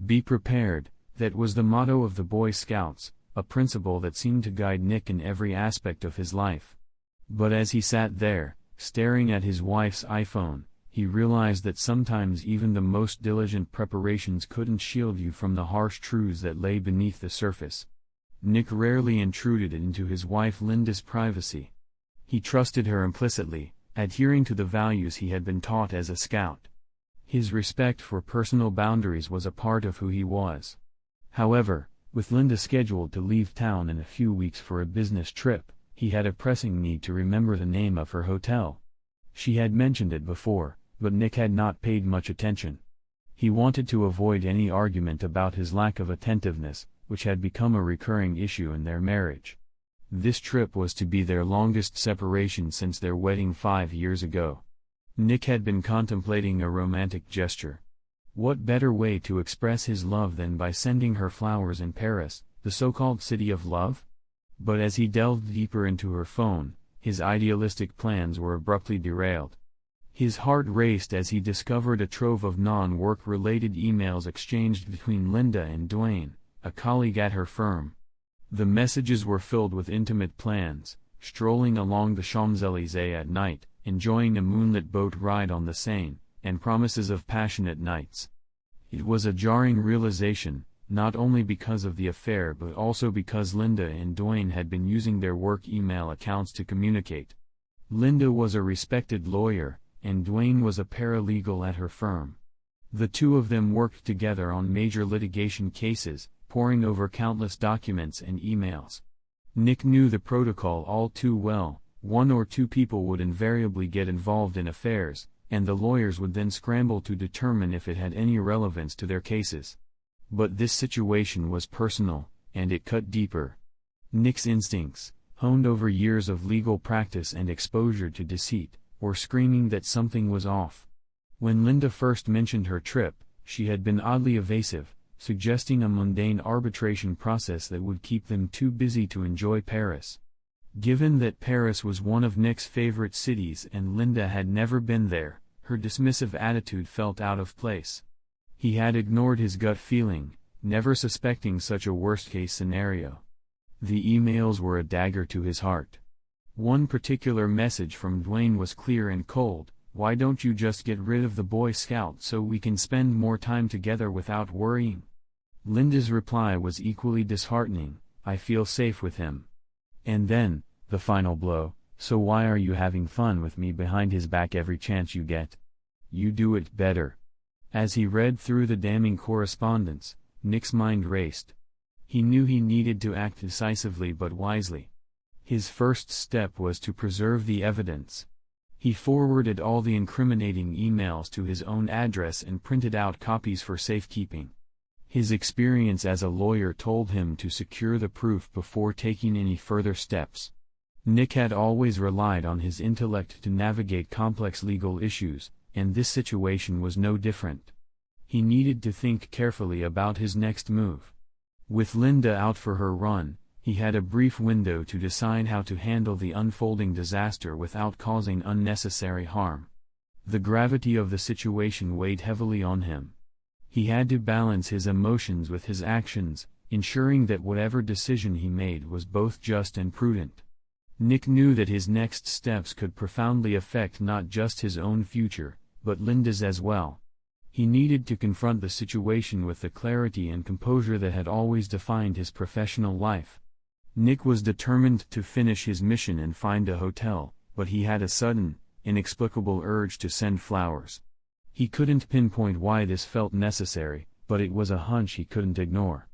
Be prepared, that was the motto of the Boy Scouts, a principle that seemed to guide Nick in every aspect of his life. But as he sat there, staring at his wife's iPhone, he realized that sometimes even the most diligent preparations couldn't shield you from the harsh truths that lay beneath the surface. Nick rarely intruded into his wife Linda's privacy. He trusted her implicitly, adhering to the values he had been taught as a scout. His respect for personal boundaries was a part of who he was. However, with Linda scheduled to leave town in a few weeks for a business trip, he had a pressing need to remember the name of her hotel. She had mentioned it before, but Nick had not paid much attention. He wanted to avoid any argument about his lack of attentiveness, which had become a recurring issue in their marriage. This trip was to be their longest separation since their wedding 5 years ago. Nick had been contemplating a romantic gesture. What better way to express his love than by sending her flowers in Paris, the so-called city of love? But as he delved deeper into her phone, his idealistic plans were abruptly derailed. His heart raced as he discovered a trove of non-work-related emails exchanged between Linda and Dwayne, a colleague at her firm. The messages were filled with intimate plans, strolling along the Champs-Élysées at night, enjoying a moonlit boat ride on the Seine, and promises of passionate nights. It was a jarring realization, not only because of the affair but also because Linda and Dwayne had been using their work email accounts to communicate. Linda was a respected lawyer, and Dwayne was a paralegal at her firm. The two of them worked together on major litigation cases, poring over countless documents and emails. Nick knew the protocol all too well. One or two people would invariably get involved in affairs, and the lawyers would then scramble to determine if it had any relevance to their cases. But this situation was personal, and it cut deeper. Nick's instincts, honed over years of legal practice and exposure to deceit, were screaming that something was off. When Linda first mentioned her trip, she had been oddly evasive, suggesting a mundane arbitration process that would keep them too busy to enjoy Paris. Given that Paris was one of Nick's favorite cities and Linda had never been there, her dismissive attitude felt out of place. He had ignored his gut feeling, never suspecting such a worst-case scenario. The emails were a dagger to his heart. One particular message from Dwayne was clear and cold: "Why don't you just get rid of the Boy Scout so we can spend more time together without worrying?" Linda's reply was equally disheartening: "I feel safe with him." And then, the final blow: "So why are you having fun with me behind his back every chance you get? You do it better." As he read through the damning correspondence, Nick's mind raced. He knew he needed to act decisively but wisely. His first step was to preserve the evidence. He forwarded all the incriminating emails to his own address and printed out copies for safekeeping. His experience as a lawyer told him to secure the proof before taking any further steps. Nick had always relied on his intellect to navigate complex legal issues, and this situation was no different. He needed to think carefully about his next move. With Linda out for her run, he had a brief window to decide how to handle the unfolding disaster without causing unnecessary harm. The gravity of the situation weighed heavily on him. He had to balance his emotions with his actions, ensuring that whatever decision he made was both just and prudent. Nick knew that his next steps could profoundly affect not just his own future, but Linda's as well. He needed to confront the situation with the clarity and composure that had always defined his professional life. Nick was determined to finish his mission and find a hotel, but he had a sudden, inexplicable urge to send flowers. He couldn't pinpoint why this felt necessary, but it was a hunch he couldn't ignore.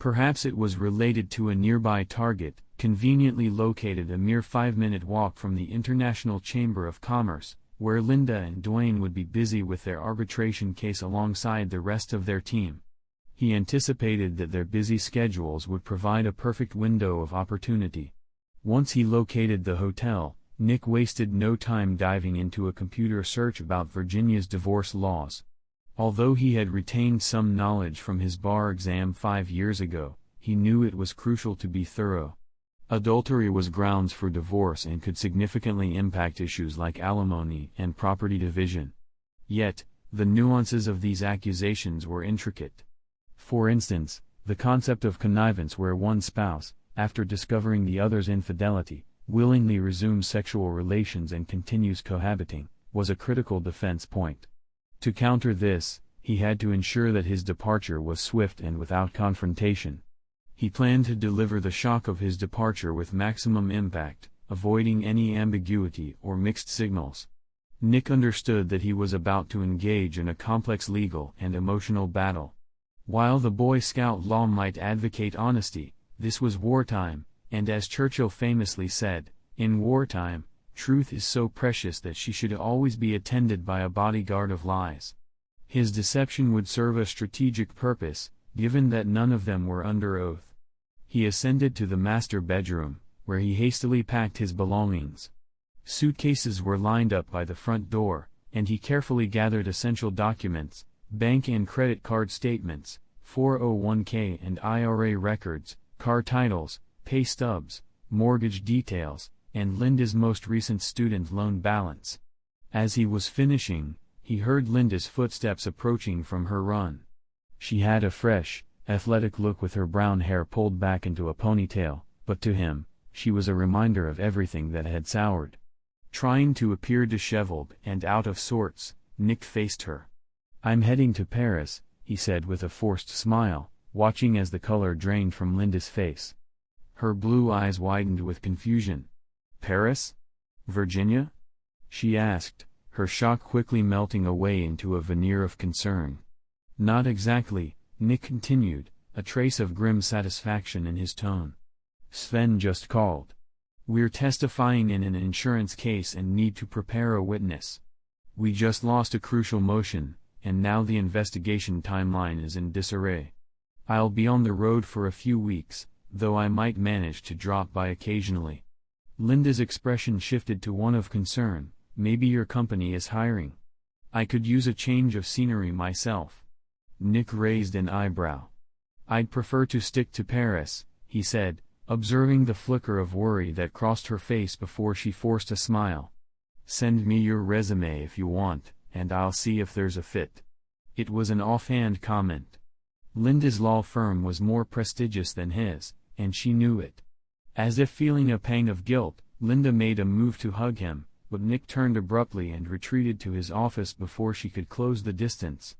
Perhaps it was related to a nearby Target, conveniently located a mere 5-minute walk from the International Chamber of Commerce, where Linda and Dwayne would be busy with their arbitration case alongside the rest of their team. He anticipated that their busy schedules would provide a perfect window of opportunity. Once he located the hotel, Nick wasted no time diving into a computer search about Virginia's divorce laws. Although he had retained some knowledge from his bar exam 5 years ago, he knew it was crucial to be thorough. Adultery was grounds for divorce and could significantly impact issues like alimony and property division. Yet, the nuances of these accusations were intricate. For instance, the concept of connivance where one spouse, after discovering the other's infidelity, willingly resumes sexual relations and continues cohabiting, was a critical defense point. To counter this, he had to ensure that his departure was swift and without confrontation. He planned to deliver the shock of his departure with maximum impact, avoiding any ambiguity or mixed signals. Nick understood that he was about to engage in a complex legal and emotional battle. While the Boy Scout law might advocate honesty, this was wartime, and as Churchill famously said, "In wartime, truth is so precious that she should always be attended by a bodyguard of lies." His deception would serve a strategic purpose, given that none of them were under oath. He ascended to the master bedroom, where he hastily packed his belongings. Suitcases were lined up by the front door, and he carefully gathered essential documents, bank and credit card statements, 401k and IRA records, car titles, pay stubs, mortgage details, and Linda's most recent student loan balance. As he was finishing, he heard Linda's footsteps approaching from her run. She had a fresh, athletic look with her brown hair pulled back into a ponytail, but to him, she was a reminder of everything that had soured. Trying to appear disheveled and out of sorts, Nick faced her. "I'm heading to Paris," he said with a forced smile, watching as the color drained from Linda's face. Her blue eyes widened with confusion. "Paris? Virginia?" she asked, her shock quickly melting away into a veneer of concern. "Not exactly," Nick continued, a trace of grim satisfaction in his tone. "Sven just called. We're testifying in an insurance case and need to prepare a witness. We just lost a crucial motion, and now the investigation timeline is in disarray. I'll be on the road for a few weeks, though I might manage to drop by occasionally." Linda's expression shifted to one of concern. "Maybe your company is hiring. I could use a change of scenery myself." Nick raised an eyebrow. "I'd prefer to stick to Paris," he said, observing the flicker of worry that crossed her face before she forced a smile. "Send me your resume if you want, and I'll see if there's a fit." It was an offhand comment. Linda's law firm was more prestigious than his, and she knew it. As if feeling a pang of guilt, Linda made a move to hug him, but Nick turned abruptly and retreated to his office before she could close the distance.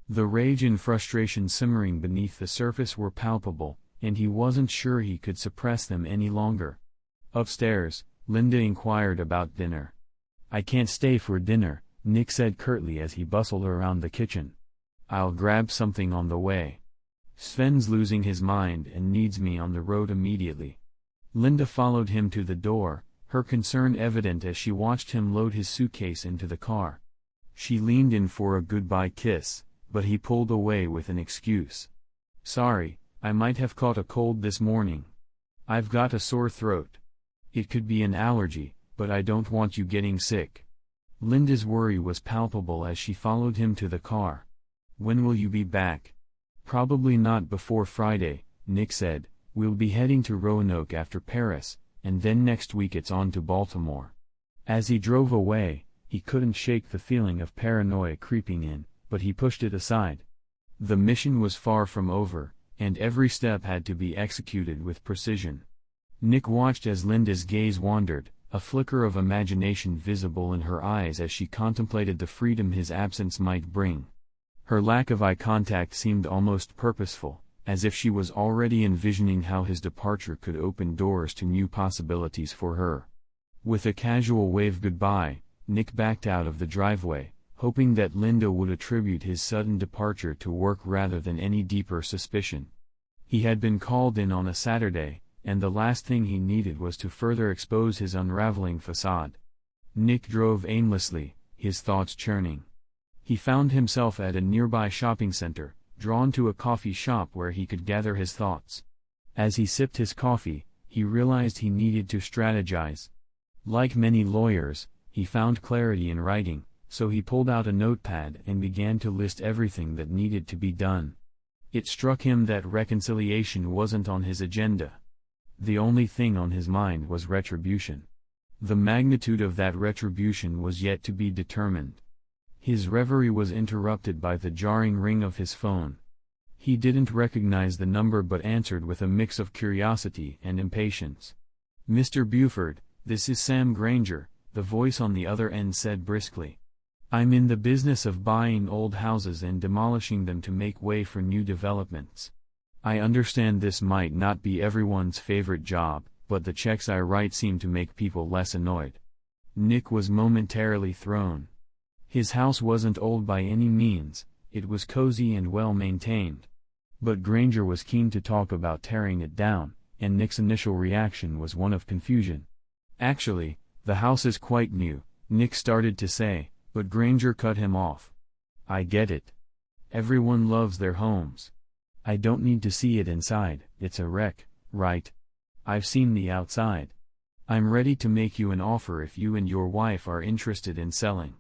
The rage and frustration simmering beneath the surface were palpable, and he wasn't sure he could suppress them any longer. Upstairs, Linda inquired about dinner. "I can't stay for dinner," Nick said curtly as he bustled around the kitchen. "I'll grab something on the way. Sven's losing his mind and needs me on the road immediately." Linda followed him to the door, her concern evident as she watched him load his suitcase into the car. She leaned in for a goodbye kiss, but he pulled away with an excuse. "Sorry, I might have caught a cold this morning. I've got a sore throat. It could be an allergy, but I don't want you getting sick." Linda's worry was palpable as she followed him to the car. "When will you be back?" "Probably not before Friday," Nick said. "We'll be heading to Roanoke after Paris, and then next week it's on to Baltimore." As he drove away, he couldn't shake the feeling of paranoia creeping in, but he pushed it aside. The mission was far from over, and every step had to be executed with precision. Nick watched as Linda's gaze wandered, a flicker of imagination visible in her eyes as she contemplated the freedom his absence might bring. Her lack of eye contact seemed almost purposeful, as if she was already envisioning how his departure could open doors to new possibilities for her. With a casual wave goodbye, Nick backed out of the driveway, hoping that Linda would attribute his sudden departure to work rather than any deeper suspicion. He had been called in on a Saturday, and the last thing he needed was to further expose his unraveling facade. Nick drove aimlessly, his thoughts churning. He found himself at a nearby shopping center, drawn to a coffee shop where he could gather his thoughts. As he sipped his coffee, he realized he needed to strategize. Like many lawyers, he found clarity in writing, so he pulled out a notepad and began to list everything that needed to be done. It struck him that reconciliation wasn't on his agenda. The only thing on his mind was retribution. The magnitude of that retribution was yet to be determined. His reverie was interrupted by the jarring ring of his phone. He didn't recognize the number but answered with a mix of curiosity and impatience. "Mr. Buford, this is Sam Granger," the voice on the other end said briskly. "I'm in the business of buying old houses and demolishing them to make way for new developments. I understand this might not be everyone's favorite job, but the checks I write seem to make people less annoyed." Nick was momentarily thrown. His house wasn't old by any means, it was cozy and well maintained. But Granger was keen to talk about tearing it down, and Nick's initial reaction was one of confusion. "Actually, the house is quite new," Nick started to say, but Granger cut him off. "I get it. Everyone loves their homes. I don't need to see it inside, it's a wreck, right? I've seen the outside. I'm ready to make you an offer if you and your wife are interested in selling.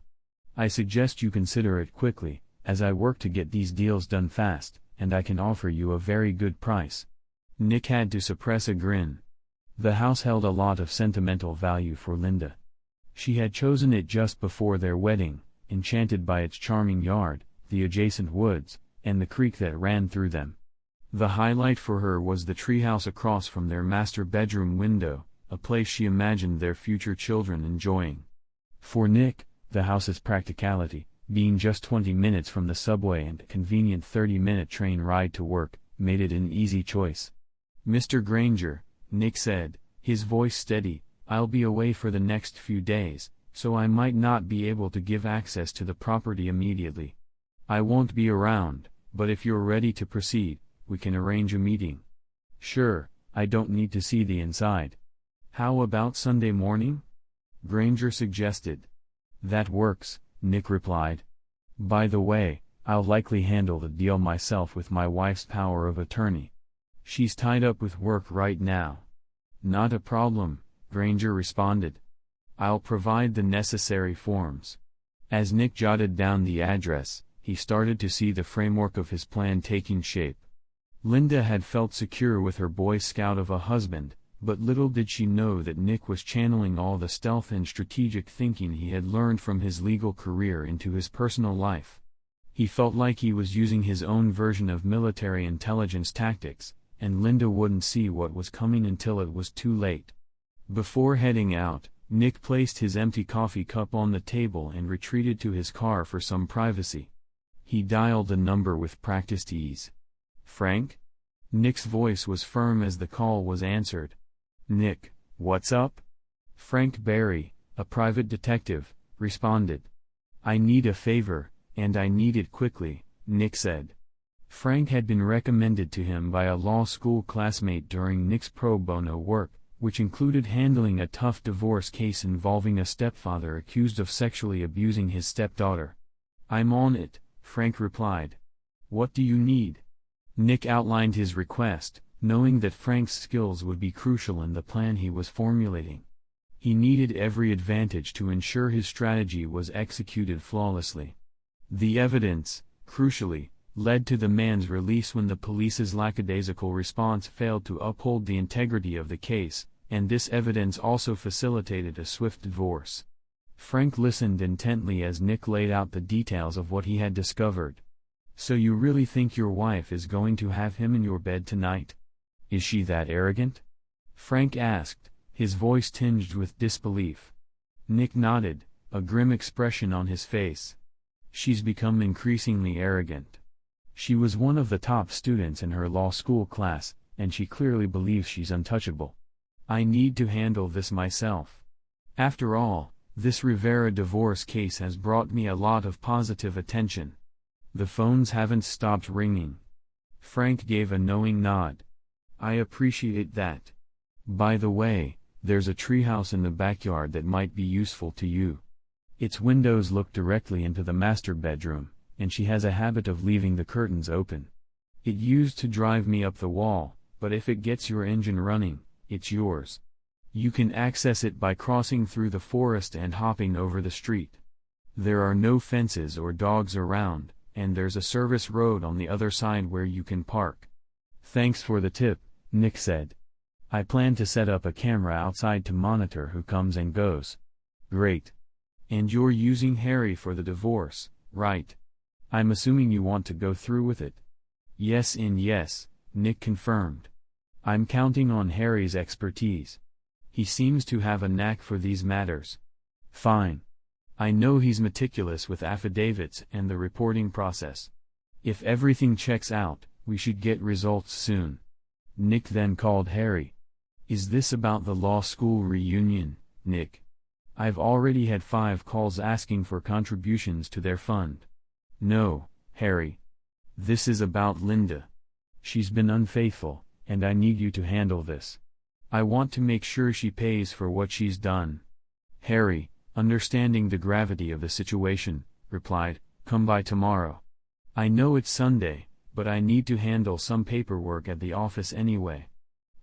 I suggest you consider it quickly, as I work to get these deals done fast, and I can offer you a very good price." Nick had to suppress a grin. The house held a lot of sentimental value for Linda. She had chosen it just before their wedding, enchanted by its charming yard, the adjacent woods, and the creek that ran through them. The highlight for her was the treehouse across from their master bedroom window, a place she imagined their future children enjoying. For Nick, the house's practicality, being just 20 minutes from the subway and a convenient 30-minute train ride to work, made it an easy choice. "Mr. Granger," Nick said, his voice steady, "I'll be away for the next few days, so I might not be able to give access to the property immediately. I won't be around, but if you're ready to proceed, we can arrange a meeting." "Sure, I don't need to see the inside." "How about Sunday morning?" Granger suggested. "That works," Nick replied. "By the way, I'll likely handle the deal myself with my wife's power of attorney. She's tied up with work right now." "Not a problem," Granger responded. "I'll provide the necessary forms." As Nick jotted down the address, he started to see the framework of his plan taking shape. Linda had felt secure with her Boy Scout of a husband, but little did she know that Nick was channeling all the stealth and strategic thinking he had learned from his legal career into his personal life. He felt like he was using his own version of military intelligence tactics, and Linda wouldn't see what was coming until it was too late. Before heading out, Nick placed his empty coffee cup on the table and retreated to his car for some privacy. He dialed the number with practiced ease. "Frank?" Nick's voice was firm as the call was answered. "Nick, what's up?" Frank Barry, a private detective, responded. "I need a favor, and I need it quickly," Nick said. Frank had been recommended to him by a law school classmate during Nick's pro bono work, which included handling a tough divorce case involving a stepfather accused of sexually abusing his stepdaughter. "I'm on it," Frank replied. "What do you need?" Nick outlined his request, knowing that Frank's skills would be crucial in the plan he was formulating. He needed every advantage to ensure his strategy was executed flawlessly. The evidence, crucially, led to the man's release when the police's lackadaisical response failed to uphold the integrity of the case, and this evidence also facilitated a swift divorce. Frank listened intently as Nick laid out the details of what he had discovered. "So you really think your wife is going to have him in your bed tonight? Is she that arrogant?" Frank asked, his voice tinged with disbelief. Nick nodded, a grim expression on his face. "She's become increasingly arrogant. She was one of the top students in her law school class, and she clearly believes she's untouchable. I need to handle this myself. After all, this Rivera divorce case has brought me a lot of positive attention." The phones haven't stopped ringing. Frank gave a knowing nod. "I appreciate that. By the way, there's a treehouse in the backyard that might be useful to you. Its windows look directly into the master bedroom, and she has a habit of leaving the curtains open. It used to drive me up the wall, but if it gets your engine running, it's yours. You can access it by crossing through the forest and hopping over the street. There are no fences or dogs around, and there's a service road on the other side where you can park." "Thanks for the tip," Nick said. "I plan to set up a camera outside to monitor who comes and goes." "Great. And you're using Harry for the divorce, right? I'm assuming you want to go through with it." Yes and yes, Nick confirmed. I'm counting on Harry's expertise. He seems to have a knack for these matters. Fine. I know he's meticulous with affidavits and the reporting process. If everything checks out, we should get results soon. Nick then called Harry. Is this about the law school reunion, Nick? I've already had 5 calls asking for contributions to their fund. No, Harry. This is about Linda. She's been unfaithful, and I need you to handle this. I want to make sure she pays for what she's done. Harry, understanding the gravity of the situation, replied, "Come by tomorrow. I know it's Sunday, but I need to handle some paperwork at the office anyway.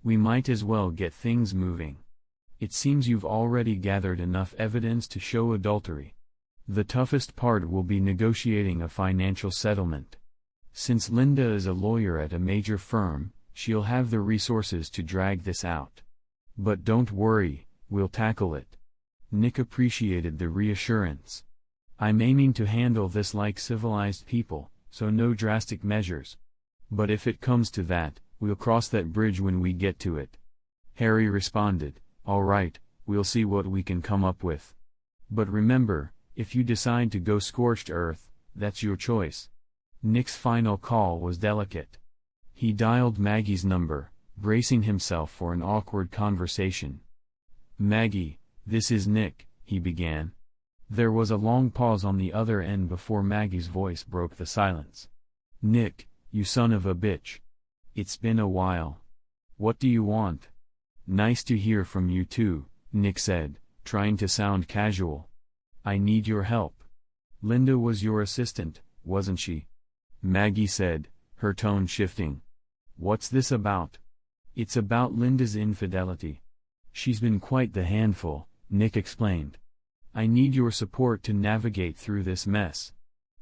We might as well get things moving. It seems you've already gathered enough evidence to show adultery. The toughest part will be negotiating a financial settlement. Since Linda is a lawyer at a major firm, she'll have the resources to drag this out. But don't worry, we'll tackle it." Nick appreciated the reassurance. "I'm aiming to handle this like civilized people, so no drastic measures. But if it comes to that, we'll cross that bridge when we get to it." Harry responded, "All right, we'll see what we can come up with. But remember, if you decide to go scorched earth, that's your choice." Nick's final call was delicate. He dialed Maggie's number, bracing himself for an awkward conversation. "Maggie, this is Nick," he began. There was a long pause on the other end before Maggie's voice broke the silence. "Nick, you son of a bitch. It's been a while. What do you want?" "Nice to hear from you too," Nick said, trying to sound casual. "I need your help. Linda was your assistant, wasn't she?" Maggie said, her tone shifting. "What's this about?" "It's about Linda's infidelity. She's been quite the handful," Nick explained. "I need your support to navigate through this mess."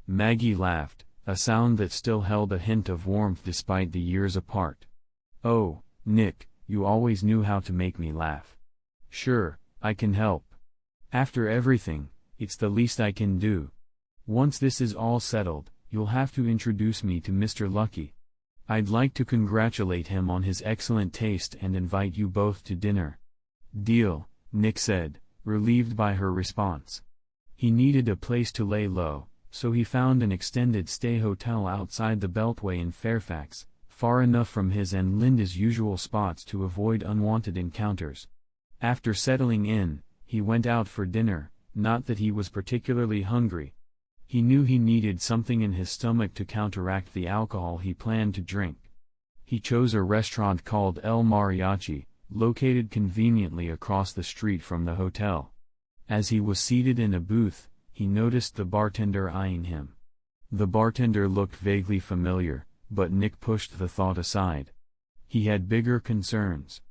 Maggie laughed, a sound that still held a hint of warmth despite the years apart. "Oh, Nick, you always knew how to make me laugh. Sure, I can help. After everything, it's the least I can do. Once this is all settled, you'll have to introduce me to Mr. Lucky. I'd like to congratulate him on his excellent taste and invite you both to dinner." "Deal," Nick said, relieved by her response. He needed a place to lay low, so he found an extended stay hotel outside the Beltway in Fairfax, far enough from his and Linda's usual spots to avoid unwanted encounters. After settling in, he went out for dinner, not that he was particularly hungry. He knew he needed something in his stomach to counteract the alcohol he planned to drink. He chose a restaurant called El Mariachi, located conveniently across the street from the hotel. As he was seated in a booth, he noticed the bartender eyeing him. The bartender looked vaguely familiar, but Nick pushed the thought aside. He had bigger concerns.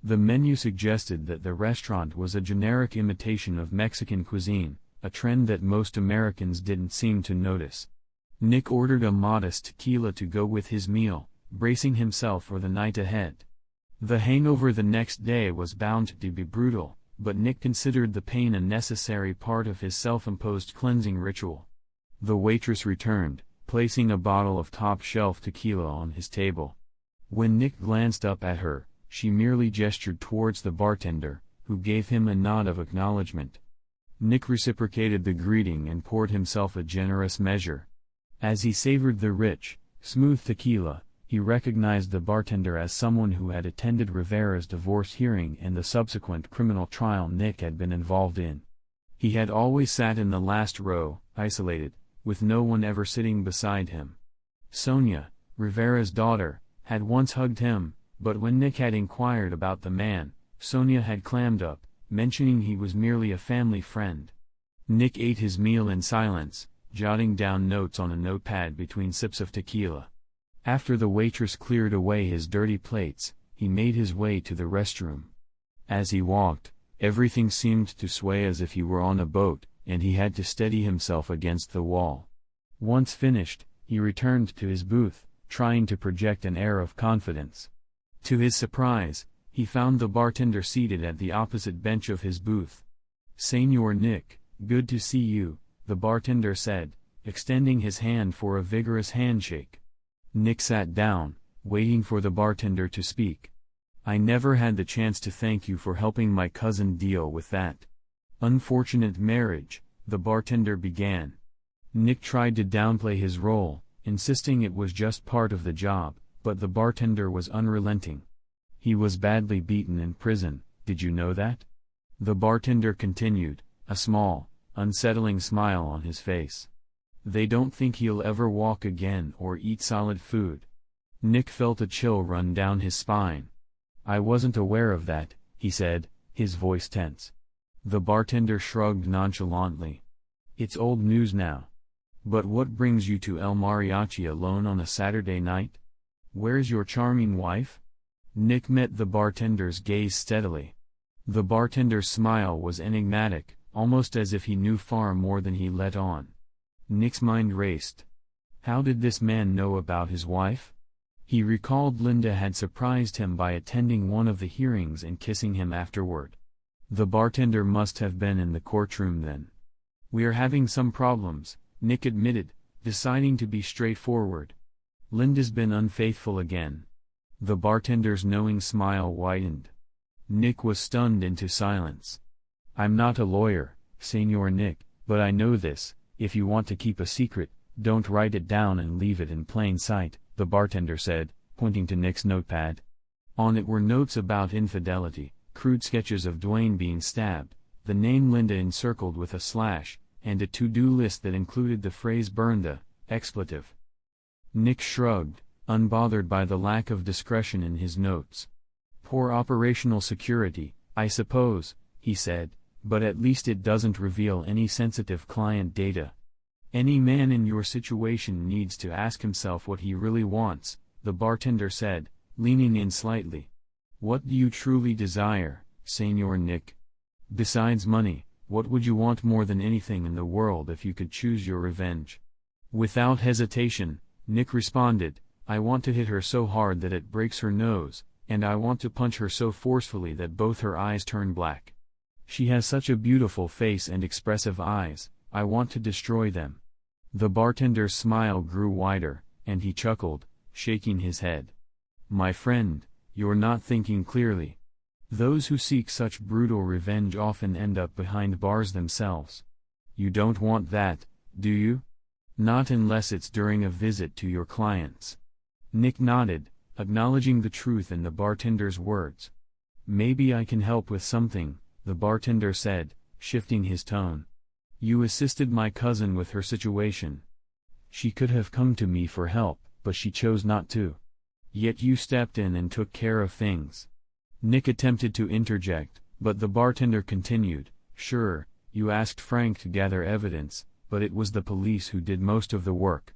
The menu suggested that the restaurant was a generic imitation of Mexican cuisine, a trend that most Americans didn't seem to notice. Nick ordered a modest tequila to go with his meal, bracing himself for the night ahead. The hangover the next day was bound to be brutal, but Nick considered the pain a necessary part of his self-imposed cleansing ritual. The waitress returned, placing a bottle of top-shelf tequila on his table. When Nick glanced up at her, she merely gestured towards the bartender, who gave him a nod of acknowledgement. Nick reciprocated the greeting and poured himself a generous measure. As he savored the rich, smooth tequila, he recognized the bartender as someone who had attended Rivera's divorce hearing and the subsequent criminal trial Nick had been involved in. He had always sat in the last row, isolated, with no one ever sitting beside him. Sonia, Rivera's daughter, had once hugged him, but when Nick had inquired about the man, Sonia had clammed up, mentioning he was merely a family friend. Nick ate his meal in silence, jotting down notes on a notepad between sips of tequila. After the waitress cleared away his dirty plates, he made his way to the restroom. As he walked, everything seemed to sway as if he were on a boat, and he had to steady himself against the wall. Once finished, he returned to his booth, trying to project an air of confidence. To his surprise, he found the bartender seated at the opposite bench of his booth. "Señor Nick, good to see you," the bartender said, extending his hand for a vigorous handshake. Nick sat down, waiting for the bartender to speak. I never had the chance to thank you for helping my cousin deal with that unfortunate marriage, the bartender began. Nick tried to downplay his role, insisting it was just part of the job, but the bartender was unrelenting. He was badly beaten in prison, did you know that? The bartender continued, a small, unsettling smile on his face. They don't think he'll ever walk again or eat solid food. Nick felt a chill run down his spine. I wasn't aware of that, he said, his voice tense. The bartender shrugged nonchalantly. It's old news now. But what brings you to El Mariachi alone on a Saturday night? Where's your charming wife? Nick met the bartender's gaze steadily. The bartender's smile was enigmatic, almost as if he knew far more than he let on. Nick's mind raced. How did this man know about his wife? He recalled Linda had surprised him by attending one of the hearings and kissing him afterward. The bartender must have been in the courtroom then. We're having some problems, Nick admitted, deciding to be straightforward. Linda's been unfaithful again. The bartender's knowing smile widened. Nick was stunned into silence. I'm not a lawyer, Senor Nick, but I know this: if you want to keep a secret, don't write it down and leave it in plain sight, the bartender said, pointing to Nick's notepad. On it were notes about infidelity, crude sketches of Dwayne being stabbed, the name Linda encircled with a slash, and a to-do list that included the phrase "burn the expletive." Nick shrugged, unbothered by the lack of discretion in his notes. Poor operational security, I suppose, he said, but at least it doesn't reveal any sensitive client data. Any man in your situation needs to ask himself what he really wants, the bartender said, leaning in slightly. What do you truly desire, Senor Nick? Besides money, what would you want more than anything in the world if you could choose your revenge? Without hesitation, Nick responded, I want to hit her so hard that it breaks her nose, and I want to punch her so forcefully that both her eyes turn black. She has such a beautiful face and expressive eyes, I want to destroy them. The bartender's smile grew wider, and he chuckled, shaking his head. My friend, you're not thinking clearly. Those who seek such brutal revenge often end up behind bars themselves. You don't want that, do you? Not unless it's during a visit to your clients. Nick nodded, acknowledging the truth in the bartender's words. Maybe I can help with something, the bartender said, shifting his tone. You assisted my cousin with her situation. She could have come to me for help, but she chose not to. Yet you stepped in and took care of things. Nick attempted to interject, but the bartender continued, Sure, you asked Frank to gather evidence, but it was the police who did most of the work.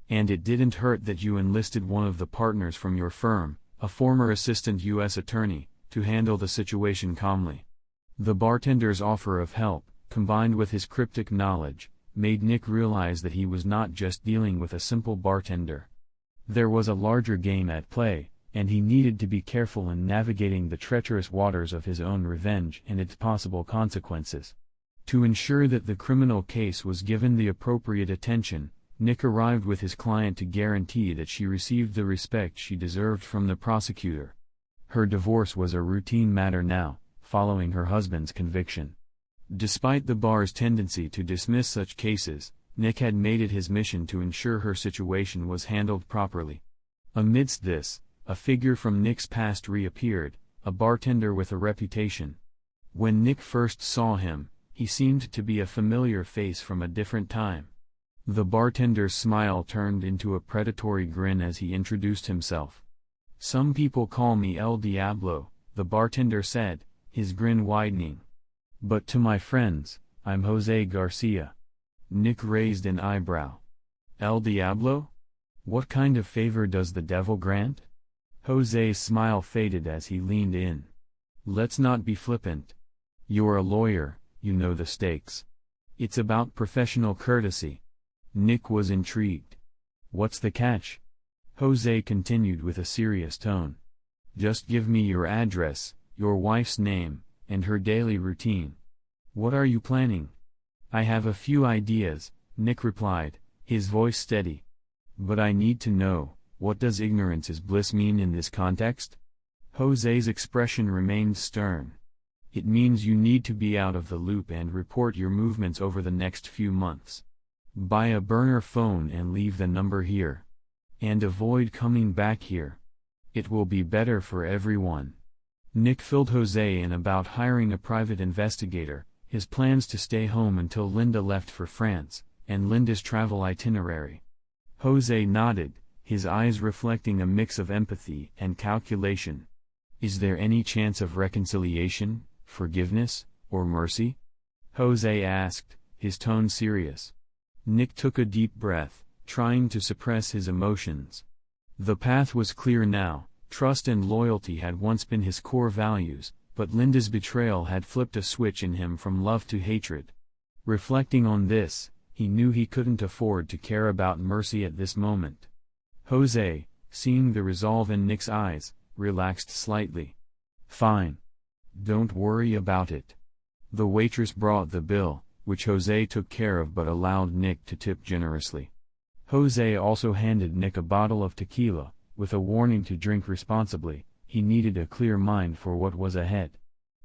And it didn't hurt that you enlisted one of the partners from your firm, a former assistant U.S. attorney, to handle the situation calmly. The bartender's offer of help, combined with his cryptic knowledge, made Nick realize that he was not just dealing with a simple bartender. There was a larger game at play, and he needed to be careful in navigating the treacherous waters of his own revenge and its possible consequences. To ensure that the criminal case was given the appropriate attention, Nick arrived with his client to guarantee that she received the respect she deserved from the prosecutor. Her divorce was a routine matter now, following her husband's conviction. Despite the bar's tendency to dismiss such cases, Nick had made it his mission to ensure her situation was handled properly. Amidst this, a figure from Nick's past reappeared, a bartender with a reputation. When Nick first saw him, he seemed to be a familiar face from a different time. The bartender's smile turned into a predatory grin as he introduced himself. Some people call me El Diablo, the bartender said, his grin widening. But to my friends, I'm Jose Garcia. Nick raised an eyebrow. El Diablo? What kind of favor does the devil grant? Jose's smile faded as he leaned in. Let's not be flippant. You're a lawyer, you know the stakes. It's about professional courtesy. Nick was intrigued. What's the catch? Jose continued with a serious tone. Just give me your address, your wife's name, and her daily routine. What are you planning? I have a few ideas, Nick replied, his voice steady. But I need to know, What does ignorance is bliss mean in this context? Jose's expression remained stern. It means you need to be out of the loop and report your movements over the next few months. Buy a burner phone and leave the number here. And avoid coming back here. It will be better for everyone. Nick filled Jose in about hiring a private investigator, his plans to stay home until Linda left for France, and Linda's travel itinerary. Jose nodded, his eyes reflecting a mix of empathy and calculation. Is there any chance of reconciliation, forgiveness, or mercy? Jose asked, his tone serious. Nick took a deep breath, trying to suppress his emotions. The path was clear now. Trust and loyalty had once been his core values, but Linda's betrayal had flipped a switch in him from love to hatred. Reflecting on this, he knew he couldn't afford to care about mercy at this moment. Jose, seeing the resolve in Nick's eyes, relaxed slightly. Fine. Don't worry about it. The waitress brought the bill, which Jose took care of but allowed Nick to tip generously. Jose also handed Nick a bottle of tequila, with a warning to drink responsibly. He needed a clear mind for what was ahead.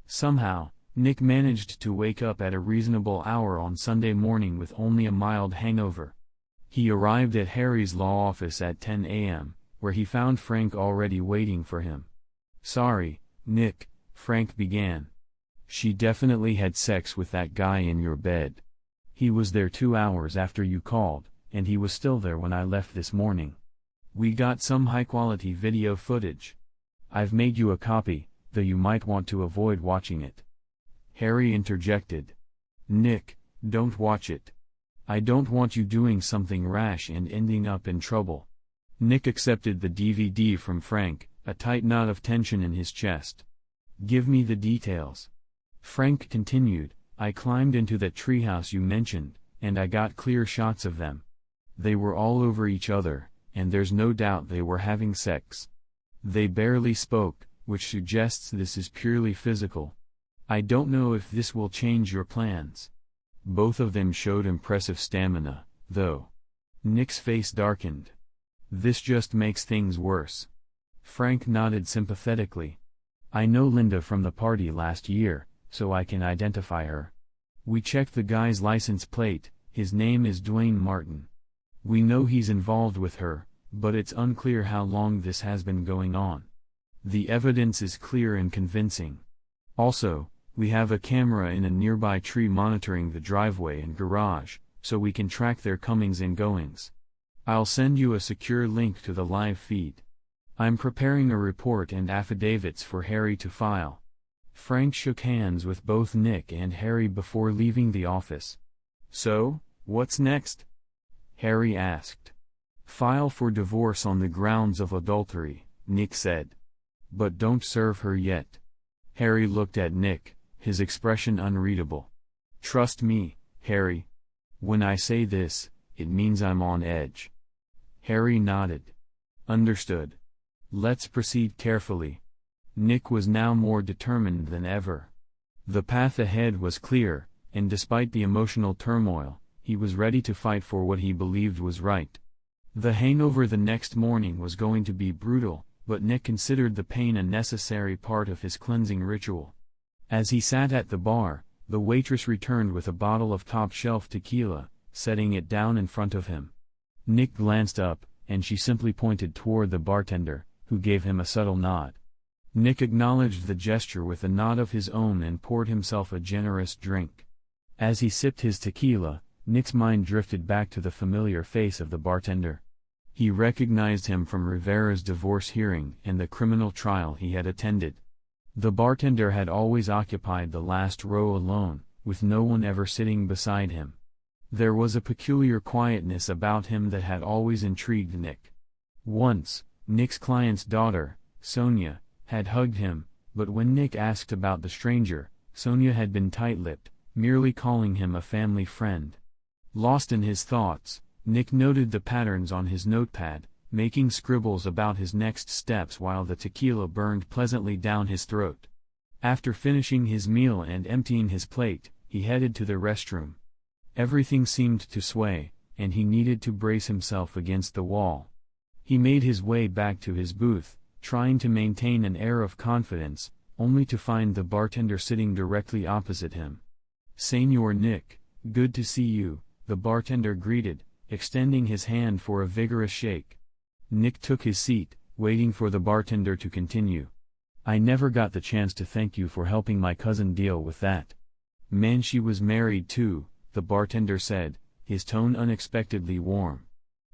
Somehow, Nick managed to wake up at a reasonable hour on Sunday morning with only a mild hangover. He arrived at Harry's law office at 10 a.m., where he found Frank already waiting for him. Sorry, Nick, Frank began. She definitely had sex with that guy in your bed. He was there 2 hours after you called, and he was still there when I left this morning. We got some high-quality video footage. I've made you a copy, though you might want to avoid watching it. Harry interjected. Nick, don't watch it. I don't want you doing something rash and ending up in trouble. Nick accepted the DVD from Frank, a tight knot of tension in his chest. Give me the details. Frank continued, I climbed into that treehouse you mentioned, and I got clear shots of them. They were all over each other, and there's no doubt they were having sex. They barely spoke, which suggests this is purely physical. I don't know if this will change your plans. Both of them showed impressive stamina, though. Nick's face darkened. This just makes things worse. Frank nodded sympathetically. I know Linda from the party last year, so I can identify her. We checked the guy's license plate, his name is Dwayne Martin. We know he's involved with her, but it's unclear how long this has been going on. The evidence is clear and convincing. Also, we have a camera in a nearby tree monitoring the driveway and garage, so we can track their comings and goings. I'll send you a secure link to the live feed. I'm preparing a report and affidavits for Harry to file. Frank shook hands with both Nick and Harry before leaving the office. So, what's next? Harry asked. File for divorce on the grounds of adultery, Nick said. But don't serve her yet. Harry looked at Nick, his expression unreadable. Trust me, Harry. When I say this, it means I'm on edge. Harry nodded. Understood. Let's proceed carefully. Nick was now more determined than ever. The path ahead was clear, and despite the emotional turmoil, he was ready to fight for what he believed was right. The hangover the next morning was going to be brutal, but Nick considered the pain a necessary part of his cleansing ritual. As he sat at the bar, the waitress returned with a bottle of top-shelf tequila, setting it down in front of him. Nick glanced up, and she simply pointed toward the bartender, who gave him a subtle nod. Nick acknowledged the gesture with a nod of his own and poured himself a generous drink. As he sipped his tequila, Nick's mind drifted back to the familiar face of the bartender. He recognized him from Rivera's divorce hearing and the criminal trial he had attended. The bartender had always occupied the last row alone, with no one ever sitting beside him. There was a peculiar quietness about him that had always intrigued Nick. Once, Nick's client's daughter, Sonia, had hugged him, but when Nick asked about the stranger, Sonia had been tight-lipped, merely calling him a family friend. Lost in his thoughts, Nick noted the patterns on his notepad, making scribbles about his next steps while the tequila burned pleasantly down his throat. After finishing his meal and emptying his plate, he headed to the restroom. Everything seemed to sway, and he needed to brace himself against the wall. He made his way back to his booth, trying to maintain an air of confidence, only to find the bartender sitting directly opposite him. "Señor Nick, good to see you," the bartender greeted, extending his hand for a vigorous shake. Nick took his seat, waiting for the bartender to continue. "I never got the chance to thank you for helping my cousin deal with that. Man, she was married too," the bartender said, his tone unexpectedly warm.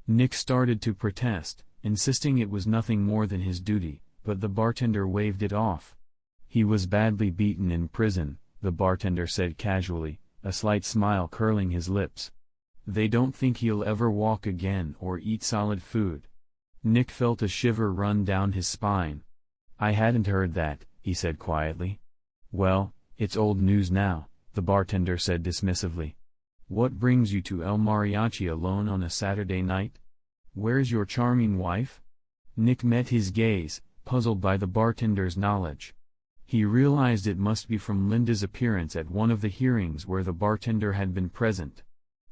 Nick started to protest, insisting it was nothing more than his duty, but the bartender waved it off. "He was badly beaten in prison," the bartender said casually, a slight smile curling his lips. "They don't think he'll ever walk again or eat solid food." Nick felt a shiver run down his spine. "I hadn't heard that," he said quietly. "Well, it's old news now," the bartender said dismissively. "What brings you to El Mariachi alone on a Saturday night? Where's your charming wife?" Nick met his gaze, puzzled by the bartender's knowledge. He realized it must be from Linda's appearance at one of the hearings where the bartender had been present.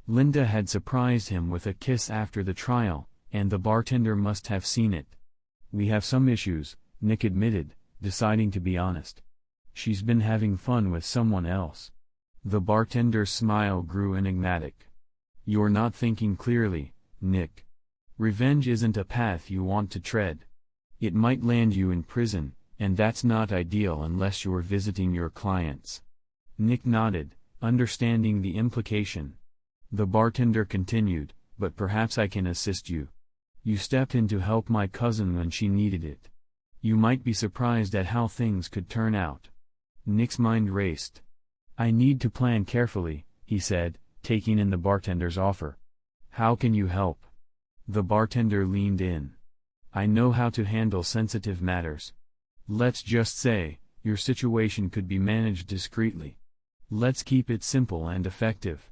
Linda had surprised him with a kiss after the trial, and the bartender must have seen it. "We have some issues," Nick admitted, deciding to be honest. "She's been having fun with someone else." The bartender's smile grew enigmatic. "You're not thinking clearly, Nick. Revenge isn't a path you want to tread. It might land you in prison, and that's not ideal unless you're visiting your clients." Nick nodded, understanding the implication. The bartender continued, "But perhaps I can assist you. You stepped in to help my cousin when she needed it. You might be surprised at how things could turn out." Nick's mind raced. "I need to plan carefully," he said, taking in the bartender's offer. "How can you help?" The bartender leaned in. "I know how to handle sensitive matters. Let's just say, your situation could be managed discreetly. Let's keep it simple and effective."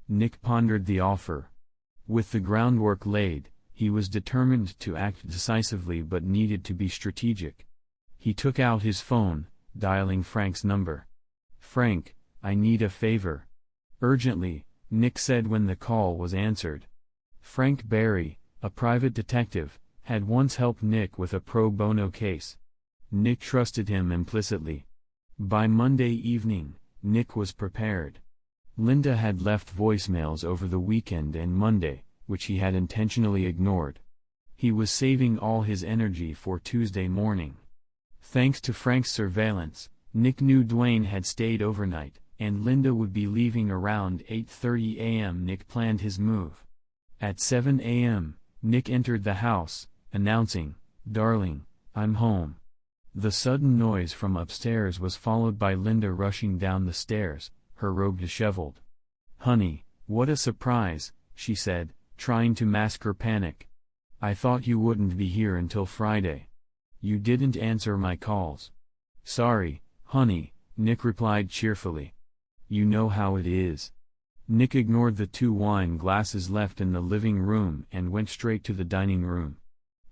Nick pondered the offer. With the groundwork laid, he was determined to act decisively but needed to be strategic. He took out his phone, dialing Frank's number. "Frank, I need a favor." "Urgently," Nick said when the call was answered. Frank Barry, a private detective, had once helped Nick with a pro bono case. Nick trusted him implicitly. By Monday evening, Nick was prepared. Linda had left voicemails over the weekend and Monday, which he had intentionally ignored. He was saving all his energy for Tuesday morning. Thanks to Frank's surveillance, Nick knew Dwayne had stayed overnight, and Linda would be leaving around 8:30 a.m. Nick planned his move. At 7 a.m., Nick entered the house, announcing, "Darling, I'm home." The sudden noise from upstairs was followed by Linda rushing down the stairs, her robe disheveled. "Honey, what a surprise," she said, trying to mask her panic. "I thought you wouldn't be here until Friday. You didn't answer my calls." "Sorry, honey," Nick replied cheerfully. "You know how it is." Nick ignored the 2 wine glasses left in the living room and went straight to the dining room.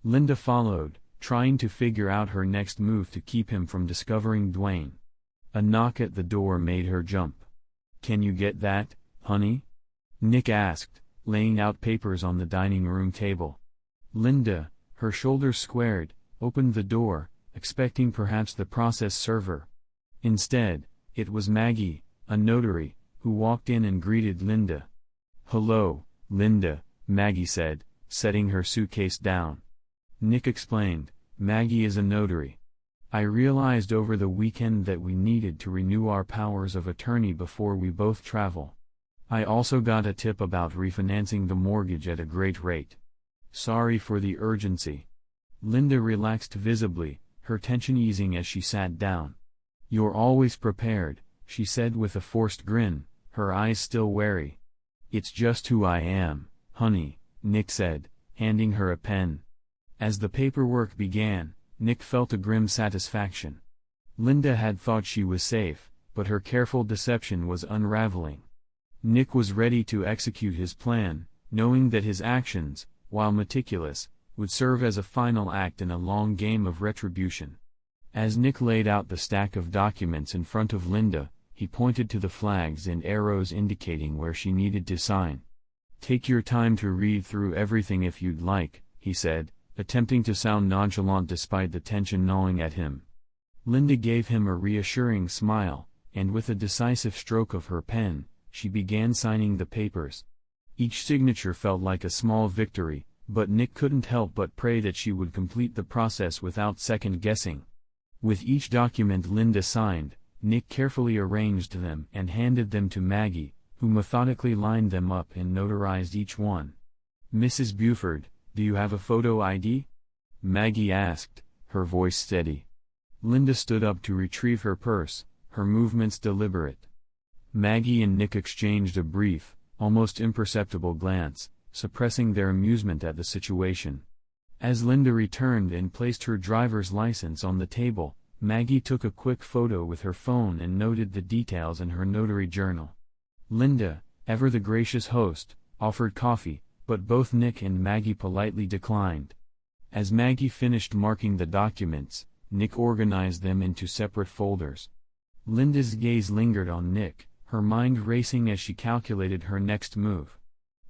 Linda followed, trying to figure out her next move to keep him from discovering Dwayne. A knock at the door made her jump. "Can you get that, honey?" Nick asked, laying out papers on the dining room table. Linda, her shoulders squared, opened the door, expecting perhaps the process server. Instead, it was Maggie, a notary, who walked in and greeted Linda. "Hello, Linda," Maggie said, setting her suitcase down. Nick explained, "Maggie is a notary. I realized over the weekend that we needed to renew our powers of attorney before we both travel. I also got a tip about refinancing the mortgage at a great rate. Sorry for the urgency." Linda relaxed visibly, her tension easing as she sat down. "You're always prepared," she said with a forced grin, her eyes still wary. "It's just who I am, honey," Nick said, handing her a pen. As the paperwork began, Nick felt a grim satisfaction. Linda had thought she was safe, but her careful deception was unraveling. Nick was ready to execute his plan, knowing that his actions, while meticulous, would serve as a final act in a long game of retribution. As Nick laid out the stack of documents in front of Linda, he pointed to the flags and arrows indicating where she needed to sign. "Take your time to read through everything if you'd like," he said, attempting to sound nonchalant despite the tension gnawing at him. Linda gave him a reassuring smile, and with a decisive stroke of her pen, she began signing the papers. Each signature felt like a small victory, but Nick couldn't help but pray that she would complete the process without second-guessing. With each document Linda signed, Nick carefully arranged them and handed them to Maggie, who methodically lined them up and notarized each one. "Mrs. Buford, do you have a photo ID?" Maggie asked, her voice steady. Linda stood up to retrieve her purse, her movements deliberate. Maggie and Nick exchanged a brief, almost imperceptible glance, suppressing their amusement at the situation. As Linda returned and placed her driver's license on the table, Maggie took a quick photo with her phone and noted the details in her notary journal. Linda, ever the gracious host, offered coffee, but both Nick and Maggie politely declined. As Maggie finished marking the documents, Nick organized them into separate folders. Linda's gaze lingered on Nick, her mind racing as she calculated her next move.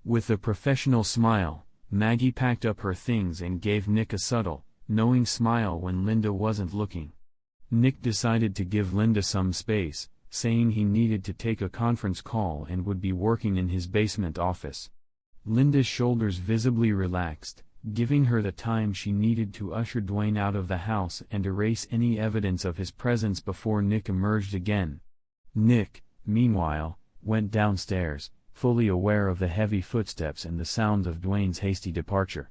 With a professional smile, Maggie packed up her things and gave Nick a subtle, knowing smile when Linda wasn't looking. Nick decided to give Linda some space, saying he needed to take a conference call and would be working in his basement office. Linda's shoulders visibly relaxed, giving her the time she needed to usher Dwayne out of the house and erase any evidence of his presence before Nick emerged again. Nick, meanwhile, went downstairs, fully aware of the heavy footsteps and the sound of Dwayne's hasty departure.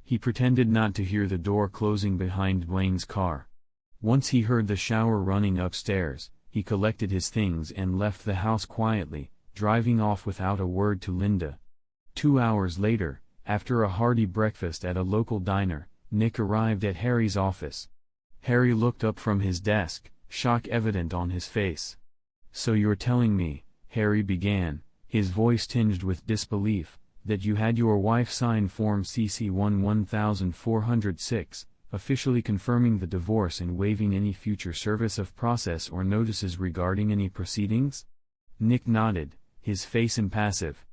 He pretended not to hear the door closing behind Dwayne's car. Once he heard the shower running upstairs, he collected his things and left the house quietly, driving off without a word to Linda. 2 hours later, after a hearty breakfast at a local diner, Nick arrived at Harry's office. Harry looked up from his desk, shock evident on his face. "So you're telling me," Harry began, his voice tinged with disbelief, "that you had your wife sign Form CC-1 1406, officially confirming the divorce and waiving any future service of process or notices regarding any proceedings?" Nick nodded, his face impassive.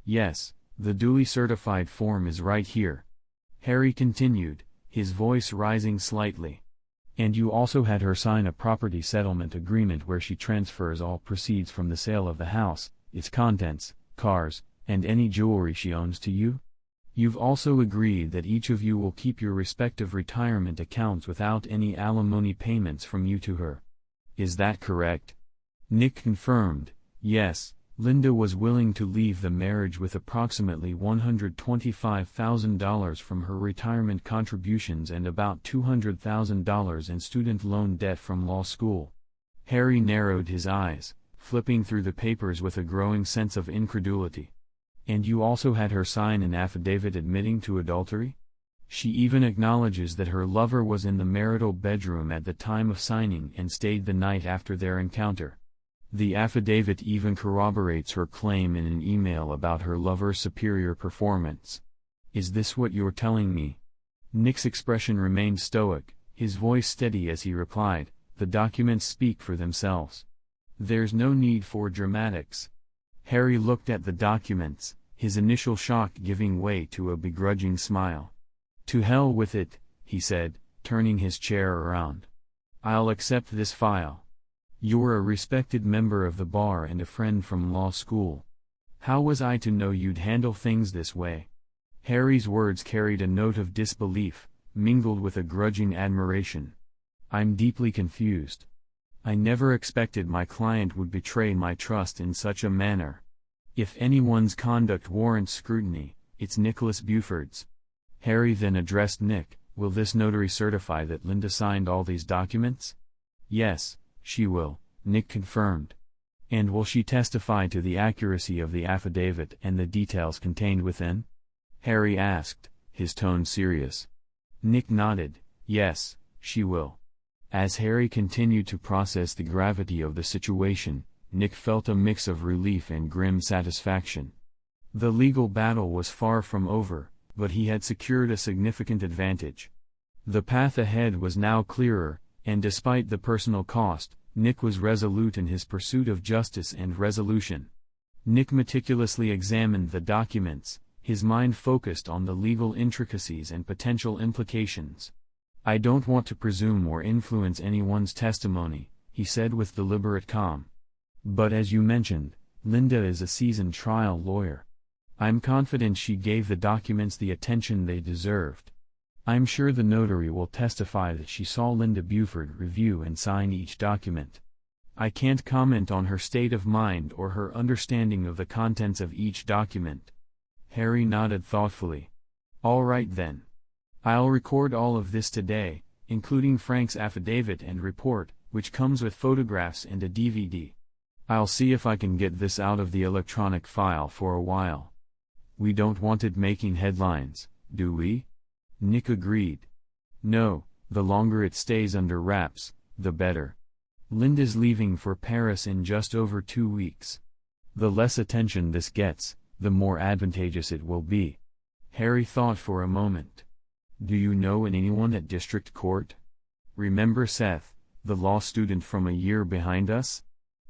"Yes, the duly certified form is right here," Harry continued, his voice rising slightly. "And you also had her sign a property settlement agreement where she transfers all proceeds from the sale of the house, its contents, cars, and any jewelry she owns to you? You've also agreed that each of you will keep your respective retirement accounts without any alimony payments from you to her. Is that correct?" Nick confirmed, yes. Linda was willing to leave the marriage with approximately $125,000 from her retirement contributions and about $200,000 in student loan debt from law school. Harry narrowed his eyes, flipping through the papers with a growing sense of incredulity. "And you also had her sign an affidavit admitting to adultery? She even acknowledges that her lover was in the marital bedroom at the time of signing and stayed the night after their encounter. The affidavit even corroborates her claim in an email about her lover's superior performance. Is this what you're telling me?" Nick's expression remained stoic, his voice steady as he replied, "The documents speak for themselves. There's no need for dramatics." Harry looked at the documents, his initial shock giving way to a begrudging smile. "To hell with it," he said, turning his chair around. "I'll accept this file. You're a respected member of the bar and a friend from law school. How was I to know you'd handle things this way?" Harry's words carried a note of disbelief, mingled with a grudging admiration. "I'm deeply confused. I never expected my client would betray my trust in such a manner. If anyone's conduct warrants scrutiny, it's Nicholas Buford's." Harry then addressed Nick, "Will this notary certify that Linda signed all these documents?" "Yes, she will," Nick confirmed. "And will she testify to the accuracy of the affidavit and the details contained within?" Harry asked, his tone serious. Nick nodded, "Yes, she will." As Harry continued to process the gravity of the situation, Nick felt a mix of relief and grim satisfaction. The legal battle was far from over, but he had secured a significant advantage. The path ahead was now clearer, and despite the personal cost, Nick was resolute in his pursuit of justice and resolution. Nick meticulously examined the documents, his mind focused on the legal intricacies and potential implications. "I don't want to presume or influence anyone's testimony," he said with deliberate calm. "But as you mentioned, Linda is a seasoned trial lawyer. I'm confident she gave the documents the attention they deserved. I'm sure the notary will testify that she saw Linda Buford review and sign each document. I can't comment on her state of mind or her understanding of the contents of each document." Harry nodded thoughtfully. "All right then. I'll record all of this today, including Frank's affidavit and report, which comes with photographs and a DVD. I'll see if I can get this out of the electronic file for a while. We don't want it making headlines, do we?" Nick agreed. "No, the longer it stays under wraps, the better. Linda's leaving for Paris in just over 2 weeks. The less attention this gets, the more advantageous it will be." Harry thought for a moment. "Do you know anyone at district court? Remember Seth, the law student from a year behind us?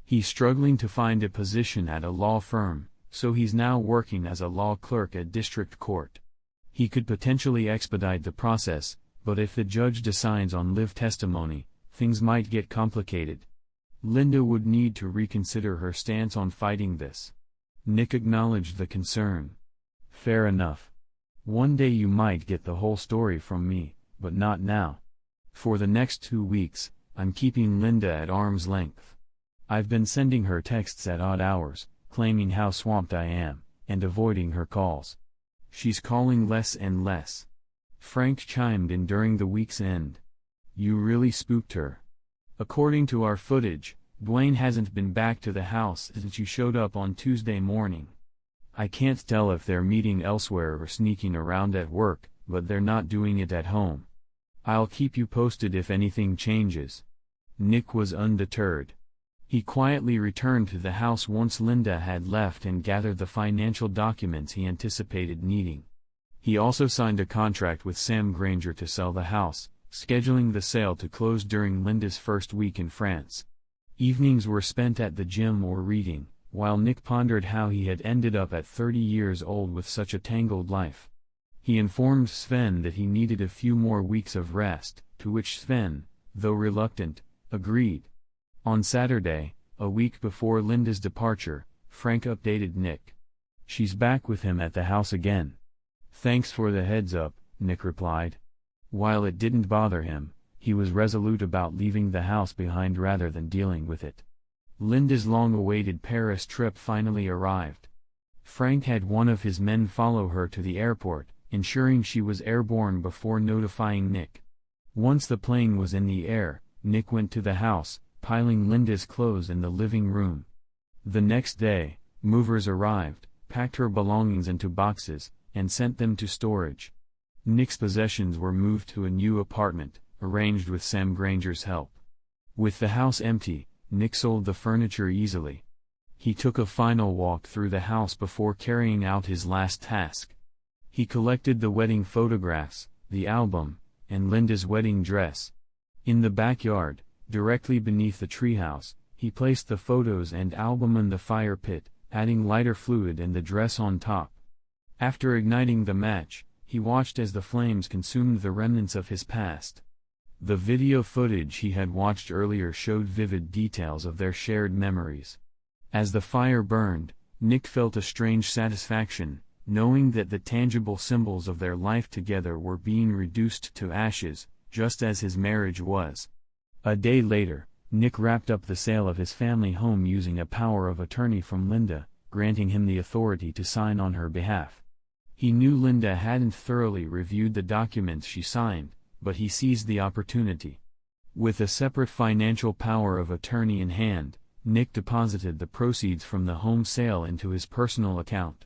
He's struggling to find a position at a law firm, so he's now working as a law clerk at district court. He could potentially expedite the process, but if the judge decides on live testimony, things might get complicated. Linda would need to reconsider her stance on fighting this." Nick acknowledged the concern. "Fair enough. One day you might get the whole story from me, but not now. For the next 2 weeks, I'm keeping Linda at arm's length. I've been sending her texts at odd hours, claiming how swamped I am, and avoiding her calls. She's calling less and less." Frank chimed in during the week's end. "You really spooked her. According to our footage, Dwayne hasn't been back to the house since you showed up on Tuesday morning. I can't tell if they're meeting elsewhere or sneaking around at work, but they're not doing it at home. I'll keep you posted if anything changes." Nick was undeterred. He quietly returned to the house once Linda had left and gathered the financial documents he anticipated needing. He also signed a contract with Sam Granger to sell the house, scheduling the sale to close during Linda's first week in France. Evenings were spent at the gym or reading, while Nick pondered how he had ended up at 30 years old with such a tangled life. He informed Sven that he needed a few more weeks of rest, to which Sven, though reluctant, agreed. On Saturday, a week before Linda's departure, Frank updated Nick. "She's back with him at the house again." "Thanks for the heads up," Nick replied. While it didn't bother him, he was resolute about leaving the house behind rather than dealing with it. Linda's long-awaited Paris trip finally arrived. Frank had one of his men follow her to the airport, ensuring she was airborne before notifying Nick. Once the plane was in the air, Nick went to the house, piling Linda's clothes in the living room. The next day, movers arrived, packed her belongings into boxes, and sent them to storage. Nick's possessions were moved to a new apartment, arranged with Sam Granger's help. With the house empty, Nick sold the furniture easily. He took a final walk through the house before carrying out his last task. He collected the wedding photographs, the album, and Linda's wedding dress. In the backyard, directly beneath the treehouse, he placed the photos and album in the fire pit, adding lighter fluid and the dress on top. After igniting the match, he watched as the flames consumed the remnants of his past. The video footage he had watched earlier showed vivid details of their shared memories. As the fire burned, Nick felt a strange satisfaction, knowing that the tangible symbols of their life together were being reduced to ashes, just as his marriage was. A day later, Nick wrapped up the sale of his family home using a power of attorney from Linda, granting him the authority to sign on her behalf. He knew Linda hadn't thoroughly reviewed the documents she signed, but he seized the opportunity. With a separate financial power of attorney in hand, Nick deposited the proceeds from the home sale into his personal account.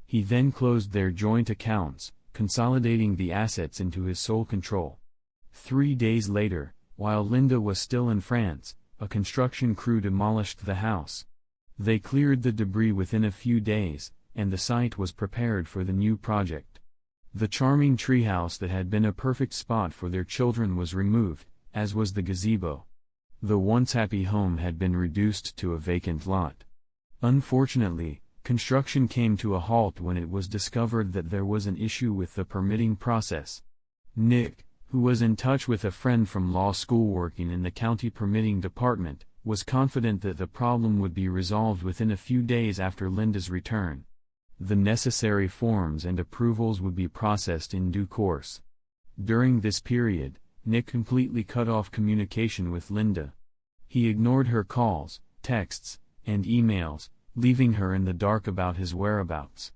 He then closed their joint accounts, consolidating the assets into his sole control. 3 days later, while Linda was still in France, a construction crew demolished the house. They cleared the debris within a few days, and the site was prepared for the new project. The charming treehouse that had been a perfect spot for their children was removed, as was the gazebo. The once happy home had been reduced to a vacant lot. Unfortunately, Construction came to a halt when it was discovered that there was an issue with the permitting process. Nick, who was in touch with a friend from law school working in the county permitting department, was confident that the problem would be resolved within a few days after Linda's return. The necessary forms and approvals would be processed in due course. During this period, Nick completely cut off communication with Linda. He ignored her calls, texts, and emails, leaving her in the dark about his whereabouts.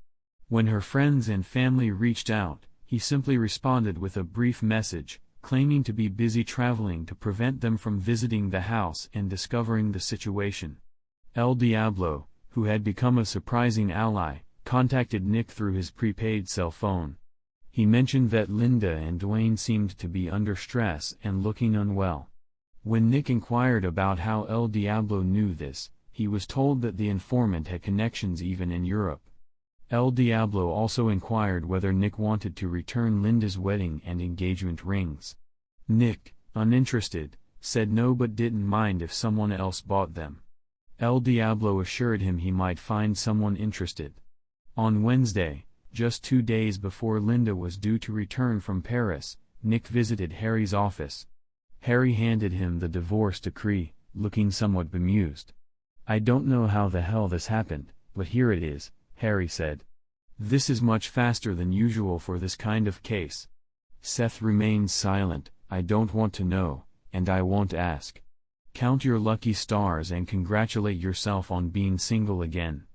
When her friends and family reached out, he simply responded with a brief message, claiming to be busy traveling to prevent them from visiting the house and discovering the situation. El Diablo, who had become a surprising ally, contacted Nick through his prepaid cell phone. He mentioned that Linda and Dwayne seemed to be under stress and looking unwell. When Nick inquired about how El Diablo knew this, he was told that the informant had connections even in Europe. El Diablo also inquired whether Nick wanted to return Linda's wedding and engagement rings. Nick, uninterested, said no but didn't mind if someone else bought them. El Diablo assured him he might find someone interested. On Wednesday, just 2 days before Linda was due to return from Paris, Nick visited Harry's office. Harry handed him the divorce decree, looking somewhat bemused. "I don't know how the hell this happened, but here it is," Harry said. "This is much faster than usual for this kind of case." Seth remained silent. "I don't want to know, and I won't ask. Count your lucky stars and congratulate yourself on being single again."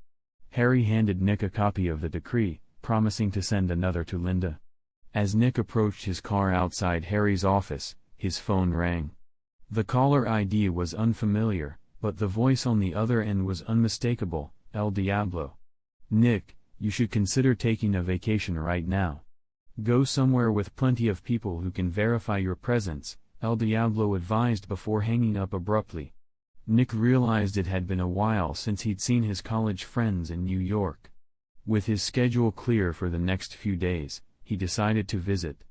Harry handed Nick a copy of the decree, promising to send another to Linda. As Nick approached his car outside Harry's office, his phone rang. The caller ID was unfamiliar, but the voice on the other end was unmistakable: El Diablo. "Nick, you should consider taking a vacation right now. Go somewhere with plenty of people who can verify your presence," El Diablo advised before hanging up abruptly. Nick realized it had been a while since he'd seen his college friends in New York. With his schedule clear for the next few days, he decided to visit.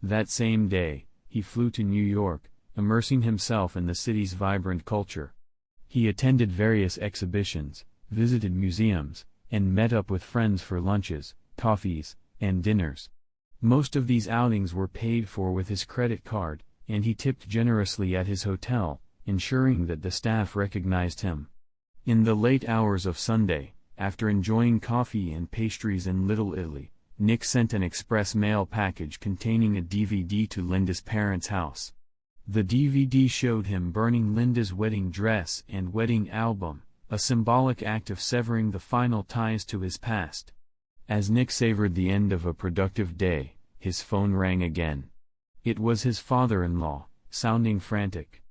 That same day, he flew to New York, immersing himself in the city's vibrant culture. He attended various exhibitions, visited museums, and met up with friends for lunches, coffees, and dinners. Most of these outings were paid for with his credit card, and he tipped generously at his hotel, ensuring that the staff recognized him. In the late hours of Sunday, after enjoying coffee and pastries in Little Italy, Nick sent an express mail package containing a DVD to Linda's parents' house. The DVD showed him burning Linda's wedding dress and wedding album, a symbolic act of severing the final ties to his past. As Nick savored the end of a productive day, his phone rang again. It was his father-in-law, sounding frantic.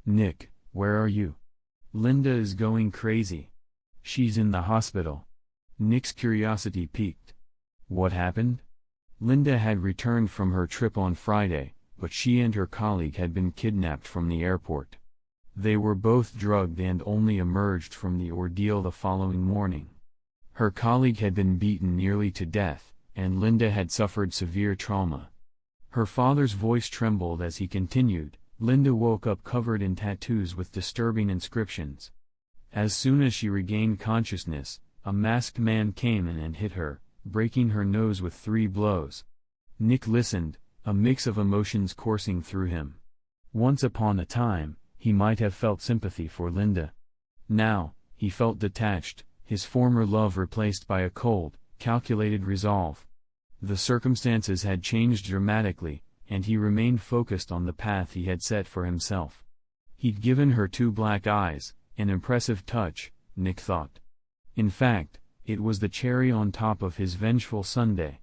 "Nick, where are you? Linda is going crazy. She's in the hospital." Nick's curiosity piqued. What happened? Linda had returned from her trip on Friday, but she and her colleague had been kidnapped from the airport. They were both drugged and only emerged from the ordeal the following morning. Her colleague had been beaten nearly to death, and Linda had suffered severe trauma. Her father's voice trembled as he continued. Linda woke up covered in tattoos with disturbing inscriptions. As soon as she regained consciousness, a masked man came in and hit her, breaking her nose with 3 blows. Nick listened, a mix of emotions coursing through him. Once upon a time, he might have felt sympathy for Linda. Now, he felt detached, his former love replaced by a cold, calculated resolve. The circumstances had changed dramatically, and he remained focused on the path he had set for himself. He'd given her 2 black eyes, an impressive touch, Nick thought. In fact, it was the cherry on top of his vengeful sundae.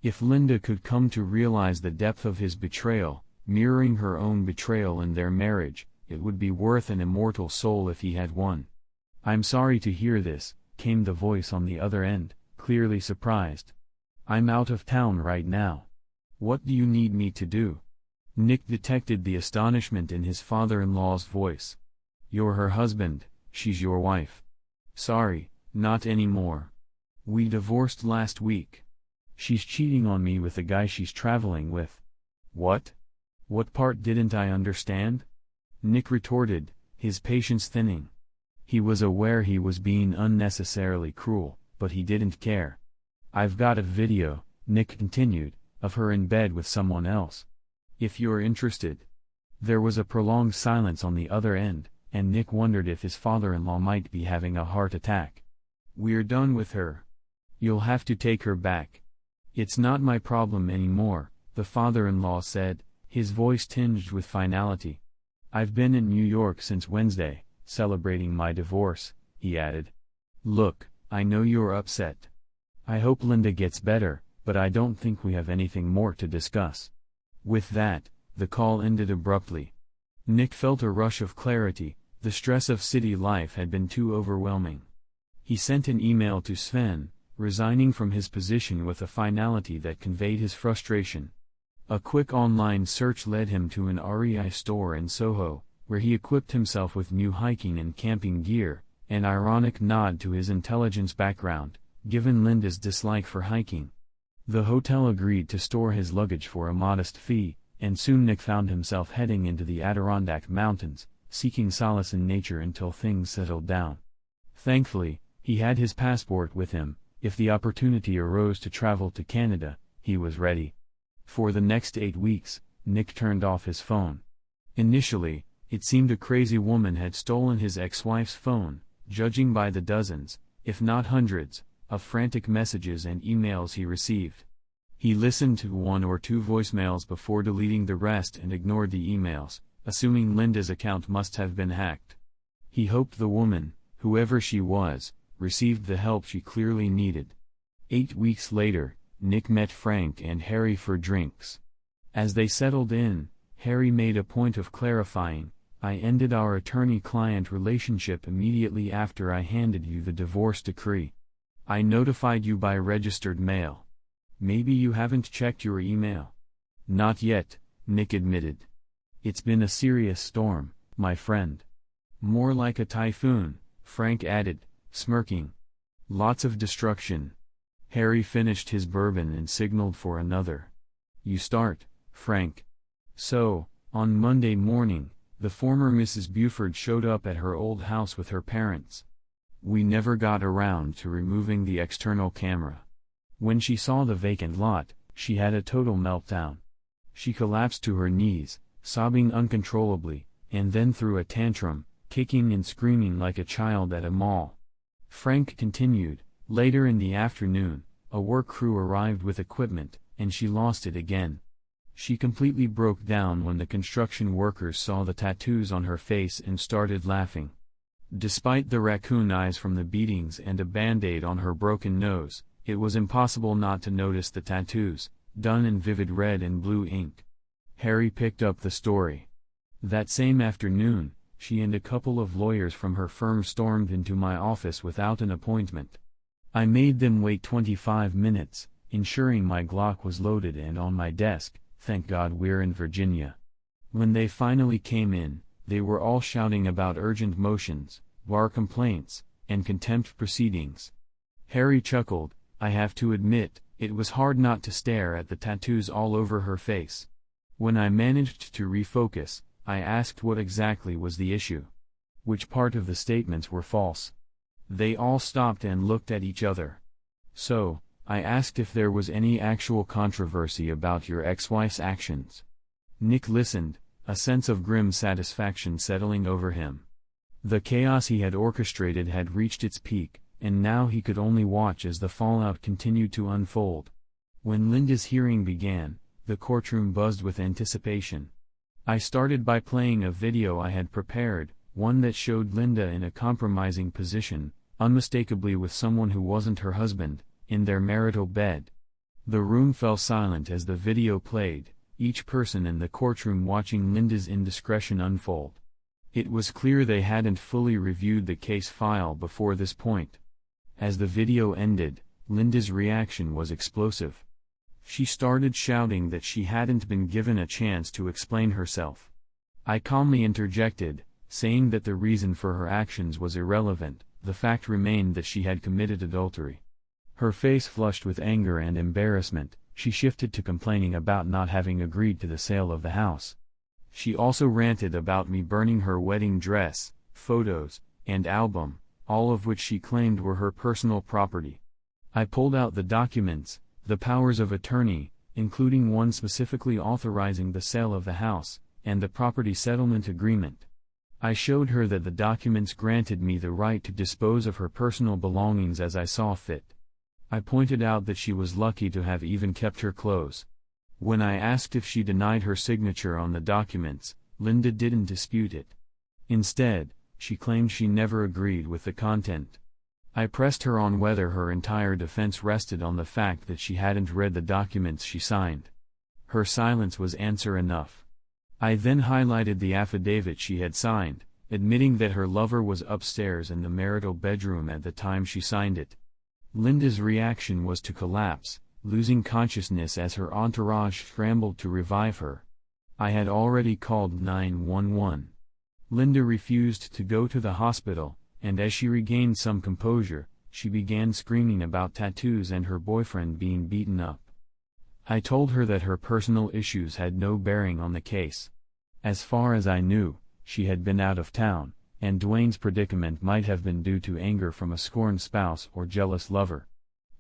If Linda could come to realize the depth of his betrayal, mirroring her own betrayal in their marriage, it would be worth an immortal soul if he had won. "I'm sorry to hear this," came the voice on the other end, clearly surprised. "I'm out of town right now. What do you need me to do?" Nick detected the astonishment in his father-in-law's voice. "You're her husband, she's your wife." "Sorry, not anymore. We divorced last week. She's cheating on me with the guy she's traveling with." "What? What part didn't I understand?" Nick retorted, his patience thinning. He was aware he was being unnecessarily cruel, but he didn't care. "I've got a video," Nick continued, "of her in bed with someone else. If you're interested." There was a prolonged silence on the other end, and Nick wondered if his father-in-law might be having a heart attack. "We're done with her. You'll have to take her back." "It's not my problem anymore," the father-in-law said, his voice tinged with finality. "I've been in New York since Wednesday, celebrating my divorce," he added. "Look, I know you're upset. I hope Linda gets better, but I don't think we have anything more to discuss." With that, the call ended abruptly. Nick felt a rush of clarity. The stress of city life had been too overwhelming. He sent an email to Sven, resigning from his position with a finality that conveyed his frustration. A quick online search led him to an REI store in Soho, where he equipped himself with new hiking and camping gear, an ironic nod to his intelligence background, given Linda's dislike for hiking. The hotel agreed to store his luggage for a modest fee, and soon Nick found himself heading into the Adirondack Mountains, seeking solace in nature until things settled down. Thankfully, he had his passport with him. If the opportunity arose to travel to Canada, he was ready. For the next 8 weeks, Nick turned off his phone. Initially, it seemed a crazy woman had stolen his ex-wife's phone, judging by the dozens, if not hundreds, of frantic messages and emails he received. He listened to 1 or 2 voicemails before deleting the rest and ignored the emails, assuming Linda's account must have been hacked. He hoped the woman, whoever she was, received the help she clearly needed. 8 weeks later, Nick met Frank and Harry for drinks. As they settled in, Harry made a point of clarifying, "I ended our attorney-client relationship immediately after I handed you the divorce decree. I notified you by registered mail. Maybe you haven't checked your email." "Not yet," Nick admitted. "It's been a serious storm, my friend." "More like a typhoon," Frank added, smirking. "Lots of destruction." Harry finished his bourbon and signaled for another. "You start, Frank." So, on Monday morning, the former Mrs. Buford showed up at her old house with her parents. We never got around to removing the external camera. When she saw the vacant lot, she had a total meltdown. She collapsed to her knees, sobbing uncontrollably, and then threw a tantrum, kicking and screaming like a child at a mall. Frank continued, "Later in the afternoon, a work crew arrived with equipment, and she lost it again. She completely broke down when the construction workers saw the tattoos on her face and started laughing. Despite the raccoon eyes from the beatings and a band-aid on her broken nose, it was impossible not to notice the tattoos, done in vivid red and blue ink." Harry picked up the story. "That same afternoon, she and a couple of lawyers from her firm stormed into my office without an appointment. I made them wait 25 minutes, ensuring my Glock was loaded and on my desk. Thank God we're in Virginia. When they finally came in, they were all shouting about urgent motions, bar complaints, and contempt proceedings." Harry chuckled. "I have to admit, it was hard not to stare at the tattoos all over her face. When I managed to refocus, I asked what exactly was the issue. Which part of the statements were false. They all stopped and looked at each other. So, I asked if there was any actual controversy about your ex-wife's actions." Nick listened, a sense of grim satisfaction settling over him. The chaos he had orchestrated had reached its peak, and now he could only watch as the fallout continued to unfold. When Linda's hearing began, the courtroom buzzed with anticipation. "I started by playing a video I had prepared, one that showed Linda in a compromising position, unmistakably with someone who wasn't her husband, in their marital bed." The room fell silent as the video played, each person in the courtroom watching Linda's indiscretion unfold. It was clear they hadn't fully reviewed the case file before this point. As the video ended, Linda's reaction was explosive. She started shouting that she hadn't been given a chance to explain herself. I calmly interjected, saying that the reason for her actions was irrelevant. The fact remained that she had committed adultery. Her face flushed with anger and embarrassment. She shifted to complaining about not having agreed to the sale of the house. She also ranted about me burning her wedding dress, photos, and album, all of which she claimed were her personal property. I pulled out the documents, the powers of attorney, including one specifically authorizing the sale of the house, and the property settlement agreement. I showed her that the documents granted me the right to dispose of her personal belongings as I saw fit. I pointed out that she was lucky to have even kept her clothes. When I asked if she denied her signature on the documents, Linda didn't dispute it. Instead, she claimed she never agreed with the content. I pressed her on whether her entire defense rested on the fact that she hadn't read the documents she signed. Her silence was answer enough. I then highlighted the affidavit she had signed, admitting that her lover was upstairs in the marital bedroom at the time she signed it. Linda's reaction was to collapse, losing consciousness as her entourage scrambled to revive her. I had already called 911. Linda refused to go to the hospital, and as she regained some composure, she began screaming about tattoos and her boyfriend being beaten up. I told her that her personal issues had no bearing on the case. As far as I knew, she had been out of town, and Dwayne's predicament might have been due to anger from a scorned spouse or jealous lover.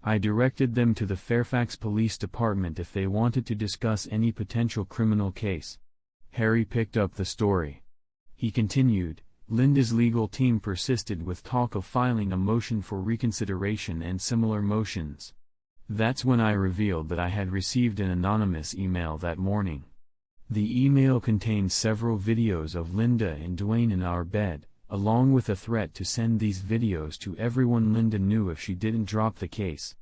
I directed them to the Fairfax Police Department if they wanted to discuss any potential criminal case. Harry picked up the story. He continued, Linda's legal team persisted with talk of filing a motion for reconsideration and similar motions. That's when I revealed that I had received an anonymous email that morning. The email contained several videos of Linda and Dwayne in our bed, along with a threat to send these videos to everyone Linda knew if she didn't drop the case.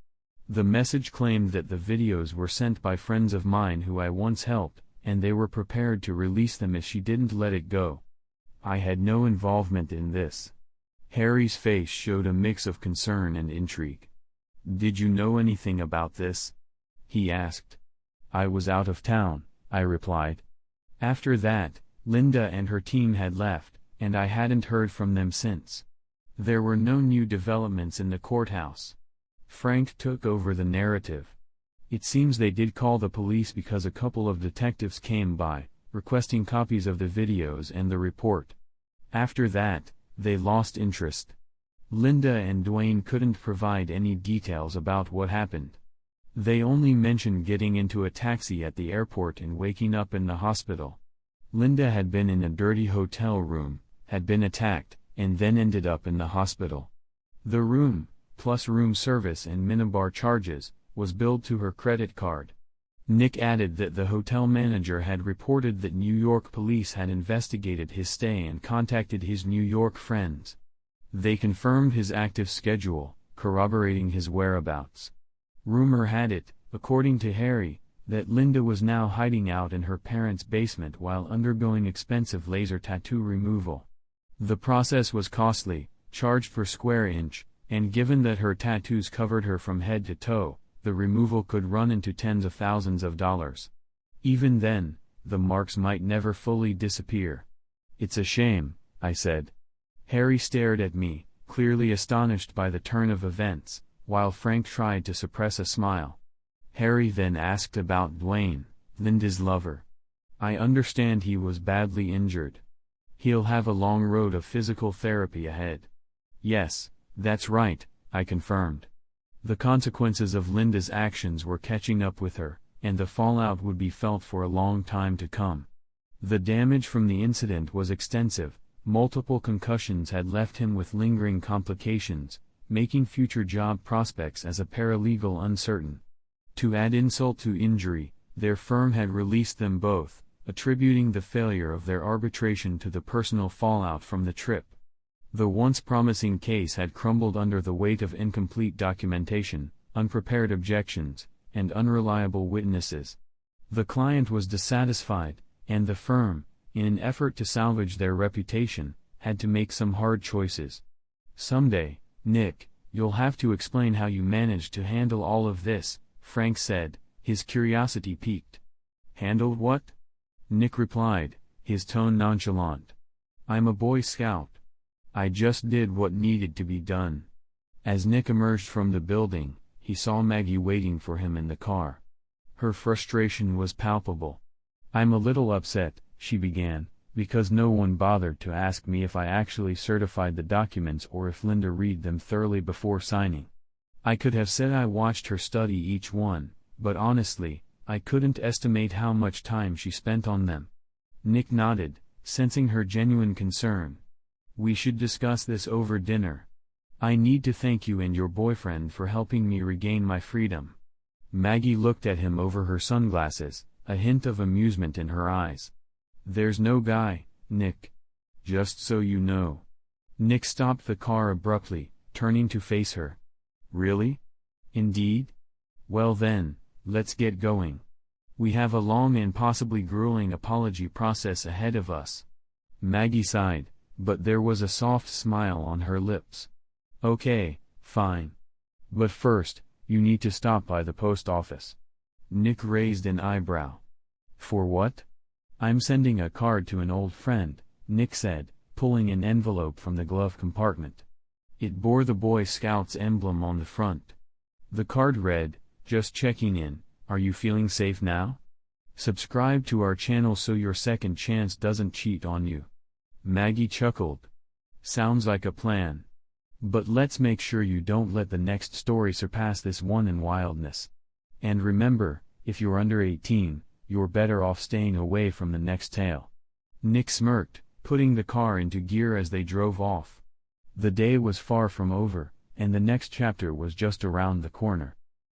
The message claimed that the videos were sent by friends of mine who I once helped, and they were prepared to release them if she didn't let it go. I had no involvement in this. Harry's face showed a mix of concern and intrigue. Did you know anything about this? He asked. I was out of town, I replied. After that, Linda and her team had left, and I hadn't heard from them since. There were no new developments in the courthouse. Frank took over the narrative. It seems they did call the police because a couple of detectives came by, requesting copies of the videos and the report. After that, they lost interest. Linda and Dwayne couldn't provide any details about what happened. They only mentioned getting into a taxi at the airport and waking up in the hospital. Linda had been in a dirty hotel room, had been attacked, and then ended up in the hospital. The room, plus room service and minibar charges, was billed to her credit card. Nick added that the hotel manager had reported that New York police had investigated his stay and contacted his New York friends. They confirmed his active schedule, corroborating his whereabouts. Rumor had it, according to Harry, that Linda was now hiding out in her parents' basement while undergoing expensive laser tattoo removal. The process was costly, charged per square inch, and given that her tattoos covered her from head to toe, the removal could run into tens of thousands of dollars. Even then, the marks might never fully disappear. It's a shame, I said. Harry stared at me, clearly astonished by the turn of events, while Frank tried to suppress a smile. Harry then asked about Dwayne, Linda's lover. I understand he was badly injured. He'll have a long road of physical therapy ahead. Yes, that's right, I confirmed. The consequences of Linda's actions were catching up with her, and the fallout would be felt for a long time to come. The damage from the incident was extensive. Multiple concussions had left him with lingering complications, making future job prospects as a paralegal uncertain. To add insult to injury, their firm had released them both, attributing the failure of their arbitration to the personal fallout from the trip. The once promising case had crumbled under the weight of incomplete documentation, unprepared objections, and unreliable witnesses. The client was dissatisfied, and the firm, in an effort to salvage their reputation, had to make some hard choices. Someday, Nick, you'll have to explain how you managed to handle all of this, Frank said, his curiosity piqued. Handled what? Nick replied, his tone nonchalant. I'm a Boy Scout. I just did what needed to be done. As Nick emerged from the building, he saw Maggie waiting for him in the car. Her frustration was palpable. I'm a little upset, she began, because no one bothered to ask me if I actually certified the documents or if Linda read them thoroughly before signing. I could have said I watched her study each one, but honestly, I couldn't estimate how much time she spent on them. Nick nodded, sensing her genuine concern. We should discuss this over dinner. I need to thank you and your boyfriend for helping me regain my freedom. Maggie looked at him over her sunglasses, a hint of amusement in her eyes. There's no guy, Nick. Just so you know. Nick stopped the car abruptly, turning to face her. Really? Indeed? Well then, let's get going. We have a long and possibly grueling apology process ahead of us. Maggie sighed, but there was a soft smile on her lips. Okay, fine. But first, you need to stop by the post office. Nick raised an eyebrow. For what? I'm sending a card to an old friend, Nick said, pulling an envelope from the glove compartment. It bore the Boy Scouts emblem on the front. The card read, "Just checking in, are you feeling safe now? Subscribe to our channel so your second chance doesn't cheat on you." Maggie chuckled. Sounds like a plan. But let's make sure you don't let the next story surpass this one in wildness. And remember, if you're under 18, you're better off staying away from the next tale. Nick smirked, putting the car into gear as they drove off. The day was far from over, and the next chapter was just around the corner.